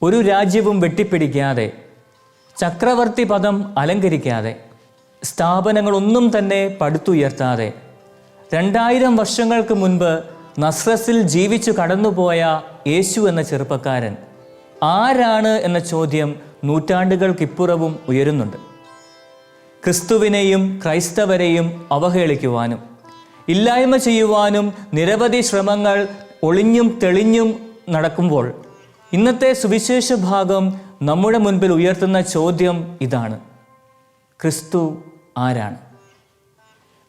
ഒരു രാജ്യവും വെട്ടിപ്പിടിക്കാതെ, ചക്രവർത്തി പദം അലങ്കരിക്കാതെ, സ്ഥാപനങ്ങളൊന്നും തന്നെ പടുത്തുയർത്താതെ 2000 വർഷങ്ങൾക്ക് മുൻപ് നസ്രത്തിൽ ജീവിച്ചു കടന്നുപോയ യേശു എന്ന ചെറുപ്പക്കാരൻ ആരാണ് എന്ന ചോദ്യം നൂറ്റാണ്ടുകൾക്കിപ്പുറവും ഉയരുന്നുണ്ട്. ക്രിസ്തുവിനെയും ക്രൈസ്തവരെയും അവഹേളിക്കുവാനും ഇല്ലായ്മ ചെയ്യുവാനും നിരവധി ശ്രമങ്ങൾ ഒളിഞ്ഞും തെളിഞ്ഞും നടക്കുമ്പോൾ ഇന്നത്തെ സുവിശേഷ ഭാഗം നമ്മുടെ മുൻപിൽ ഉയർത്തുന്ന ചോദ്യം ഇതാണ്: ക്രിസ്തു ആരാണ്?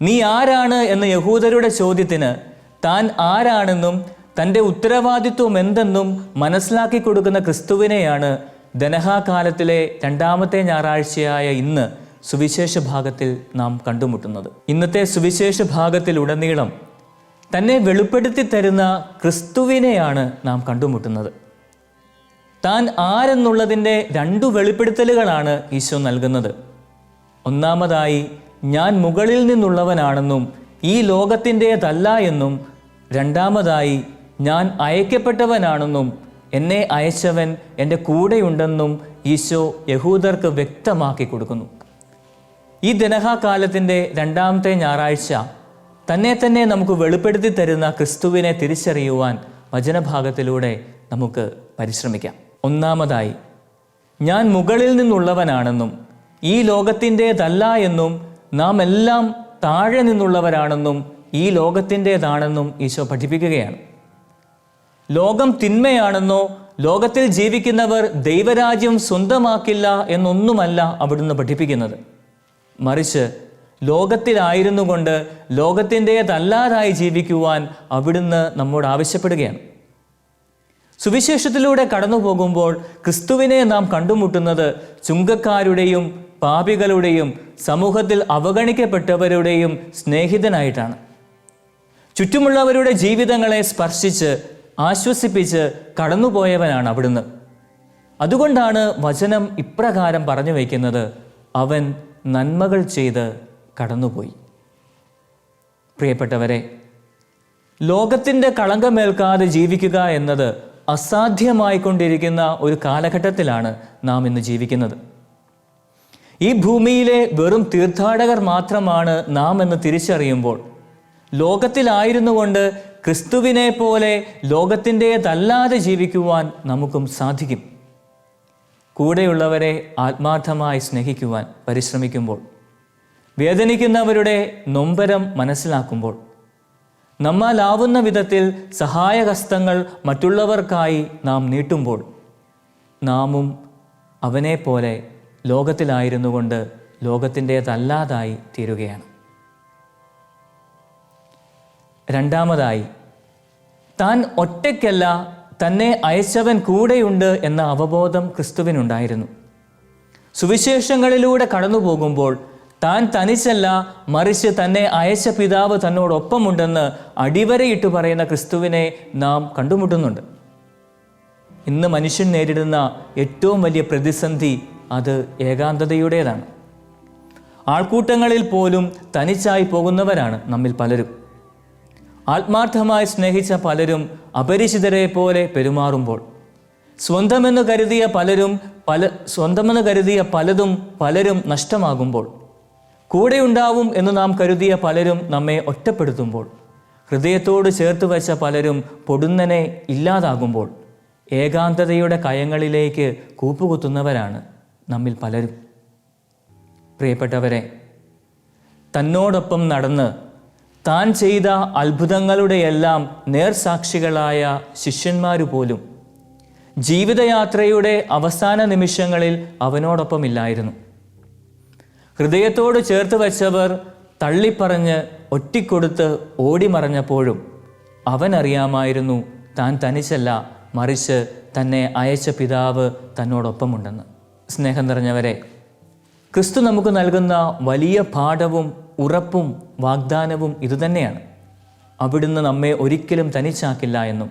നീ ആരാണ് എന്ന യഹൂദരുടെ ചോദ്യത്തിന് താൻ ആരാണെന്നും തൻ്റെ ഉത്തരവാദിത്വം എന്തെന്നും മനസ്സിലാക്കി കൊടുക്കുന്ന ക്രിസ്തുവിനെയാണ് ദനഹാകാലത്തിലെ 2ാമത്തെ ഞായറാഴ്ചയായ ഇന്ന് സുവിശേഷ ഭാഗത്തിൽ നാം കണ്ടുമുട്ടുന്നത്. ഇന്നത്തെ സുവിശേഷ ഭാഗത്തിലുടനീളം തന്നെ വെളിപ്പെടുത്തി തരുന്ന ക്രിസ്തുവിനെയാണ് നാം കണ്ടുമുട്ടുന്നത്. താൻ ആരെന്നുള്ളതിൻ്റെ 2 വെളിപ്പെടുത്തലുകളാണ് ഈശോ നൽകുന്നത്. ഒന്നാമതായി, ഞാൻ മുകളിൽ നിന്നുള്ളവനാണെന്നും ഈ ലോകത്തിൻ്റേതല്ല എന്നും. രണ്ടാമതായി, ഞാൻ അയക്കപ്പെട്ടവനാണെന്നും എന്നെ അയച്ചവൻ എൻ്റെ കൂടെയുണ്ടെന്നും ഈശോ യഹൂദർക്ക് വ്യക്തമാക്കി കൊടുക്കുന്നു. ഈ ദനഹാകാലത്തിൻ്റെ 2ാമത്തെ ഞായറാഴ്ച തന്നെ നമുക്ക് വെളിപ്പെടുത്തി തരുന്ന ക്രിസ്തുവിനെ തിരിച്ചറിയുവാൻ വചനഭാഗത്തിലൂടെ നമുക്ക് പരിശ്രമിക്കാം. ഒന്നാമതായി, ഞാൻ മുകളിൽ നിന്നുള്ളവനാണെന്നും ഈ ലോകത്തിൻ്റേതല്ല എന്നും നാം എല്ലാം താഴെ നിന്നുള്ളവരാണെന്നും ഈ ലോകത്തിൻ്റേതാണെന്നും ഈശോ പഠിപ്പിക്കുകയാണ്. ലോകം തിന്മയാണെന്നോ ലോകത്തിൽ ജീവിക്കുന്നവർ ദൈവരാജ്യം സ്വന്തമാക്കില്ല എന്നൊന്നുമല്ല അവിടുന്ന് പഠിപ്പിക്കുന്നത്. മറിച്ച് ലോകത്തിലായിരുന്നു കൊണ്ട് ലോകത്തിൻ്റേതല്ലാതായി ജീവിക്കുവാൻ അവിടുന്ന് നമ്മോട് ആവശ്യപ്പെടുകയാണ്. സുവിശേഷത്തിലൂടെ കടന്നു പോകുമ്പോൾ ക്രിസ്തുവിനെ നാം കണ്ടുമുട്ടുന്നത് ചുങ്കക്കാരുടെയും പാപികളുടെയും സമൂഹത്തിൽ അവഗണിക്കപ്പെട്ടവരുടെയും സ്നേഹിതനായിട്ടാണ്. ചുറ്റുമുള്ളവരുടെ ജീവിതങ്ങളെ സ്പർശിച്ച് ആശ്വസിപ്പിച്ച് കടന്നുപോയവനാണ് അവിടുന്ന്. അതുകൊണ്ടാണ് വചനം ഇപ്രകാരം പറഞ്ഞു വയ്ക്കുന്നത്: അവൻ നന്മകൾ ചെയ്ത് കടന്നുപോയി. പ്രിയപ്പെട്ടവരെ, ലോകത്തിൻ്റെ കളങ്കമേൽക്കാതെ ജീവിക്കുക എന്നത് അസാധ്യമായിക്കൊണ്ടിരിക്കുന്ന ഒരു കാലഘട്ടത്തിലാണ് നാം ഇന്ന് ജീവിക്കുന്നത്. ഈ ഭൂമിയിലെ വെറും തീർത്ഥാടകർ മാത്രമാണ് നാം എന്ന് തിരിച്ചറിയുമ്പോൾ ലോകത്തിലായിരുന്നു കൊണ്ട് ക്രിസ്തുവിനെ പോലെ ലോകത്തിൻ്റേതല്ലാതെ ജീവിക്കുവാൻ നമുക്കും സാധിക്കും. കൂടെയുള്ളവരെ ആത്മാർത്ഥമായി സ്നേഹിക്കുവാൻ പരിശ്രമിക്കുമ്പോൾ, വേദനിക്കുന്നവരുടെ നൊമ്പരം മനസ്സിലാക്കുമ്പോൾ, നമ്മാലാവുന്ന വിധത്തിൽ സഹായഹസ്തങ്ങൾ മറ്റുള്ളവർക്കായി നാം നീട്ടുമ്പോൾ, നാമും അവനെപ്പോലെ ലോകത്തിലായിരുന്നു കൊണ്ട് ലോകത്തിൻ്റേതല്ലാതായി തീരുകയാണ്. രണ്ടാമതായി, താൻ ഒറ്റയ്ക്കല്ല, തന്നെ അയച്ചവൻ കൂടെയുണ്ട് എന്ന അവബോധം ക്രിസ്തുവിനുണ്ടായിരുന്നു. സുവിശേഷങ്ങളിലൂടെ കടന്നു പോകുമ്പോൾ താൻ തനിച്ചല്ല, മറിച്ച് തന്നെ അയച്ച പിതാവ് തന്നോടൊപ്പമുണ്ടെന്ന് അടിവരയിട്ട് പറയുന്ന ക്രിസ്തുവിനെ നാം കണ്ടുമുട്ടുന്നുണ്ട്. ഇന്ന് മനുഷ്യൻ നേരിടുന്ന ഏറ്റവും വലിയ പ്രതിസന്ധി അത് ഏകാന്തതയുടേതാണ്. ആൾക്കൂട്ടങ്ങളിൽ പോലും തനിച്ചായി പോകുന്നവരാണ് നമ്മിൽ പലരും. ആത്മാർത്ഥമായി സ്നേഹിച്ച പലരും അപരിചിതരെ പോലെ പെരുമാറുമ്പോൾ, സ്വന്തമെന്ന് കരുതിയ പലരും നഷ്ടമാകുമ്പോൾ, കൂടെയുണ്ടാവും എന്ന് നാം കരുതിയ പലരും നമ്മെ ഒറ്റപ്പെടുത്തുമ്പോൾ, ഹൃദയത്തോട് ചേർത്ത് വച്ച പലരും പൊടുന്നനെ ഇല്ലാതാകുമ്പോൾ, ഏകാന്തതയുടെ കയങ്ങളിലേക്ക് കൂപ്പുകുത്തുന്നവരാണ് നമ്മിൽ പലരും. പ്രിയപ്പെട്ടവരെ, തന്നോടൊപ്പം നടന്ന് താൻ ചെയ്ത അത്ഭുതങ്ങളുടെയെല്ലാം നേർസാക്ഷികളായ ശിഷ്യന്മാരു പോലും ജീവിതയാത്രയുടെ അവസാന നിമിഷങ്ങളിൽ അവനോടൊപ്പമില്ലായിരുന്നു. ഹൃദയത്തോട് ചേർത്ത് വച്ചവർ തള്ളിപ്പറഞ്ഞ് ഒറ്റിക്കൊടുത്ത് ഓടിമറഞ്ഞപ്പോഴും അവനറിയാമായിരുന്നു താൻ തനിച്ചല്ല, മറിച്ച് തന്നെ അയച്ച പിതാവ് തന്നോടൊപ്പമുണ്ടെന്ന്. സ്നേഹം നിറഞ്ഞവരെ, ക്രിസ്തു നമുക്ക് നൽകുന്ന വലിയ പാഠവും ഉറപ്പും വാഗ്ദാനവും ഇതുതന്നെയാണ്. അവിടുന്ന് നമ്മെ ഒരിക്കലും തനിച്ചാക്കില്ല എന്നും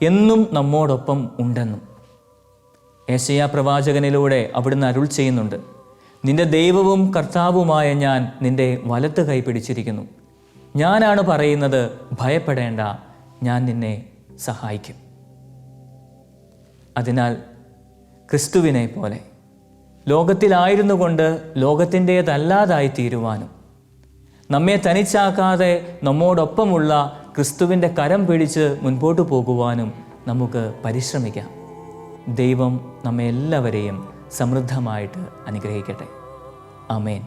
എന്നും നമ്മോടൊപ്പം ഉണ്ടെന്നും. യെശയ്യാ പ്രവാചകനിലൂടെ അവിടുന്ന് അരുൾ ചെയ്യുന്നുണ്ട്: നിന്റെ ദൈവവും കർത്താവുമായ ഞാൻ നിന്റെ വലത്ത് കൈ പിടിച്ചിരിക്കുന്നു. ഞാനാണ് പറയുന്നത്, ഭയപ്പെടേണ്ട, ഞാൻ നിന്നെ സഹായിക്കും. അതിനാൽ ക്രിസ്തുവിനെ പോലെ ലോകത്തിലായിരുന്നു കൊണ്ട് ലോകത്തിൻ്റേതല്ലാതായി തീരുവാനും നമ്മെ തനിച്ചാക്കാതെ നമ്മോടൊപ്പമുള്ള ക്രിസ്തുവിൻ്റെ കരം പിടിച്ച് മുൻപോട്ട് പോകുവാനും നമുക്ക് പരിശ്രമിക്കാം. ദൈവം നമ്മെ എല്ലാവരെയും സമൃദ്ധമായിട്ട് അനുഗ്രഹിക്കട്ടെ. ആമേൻ.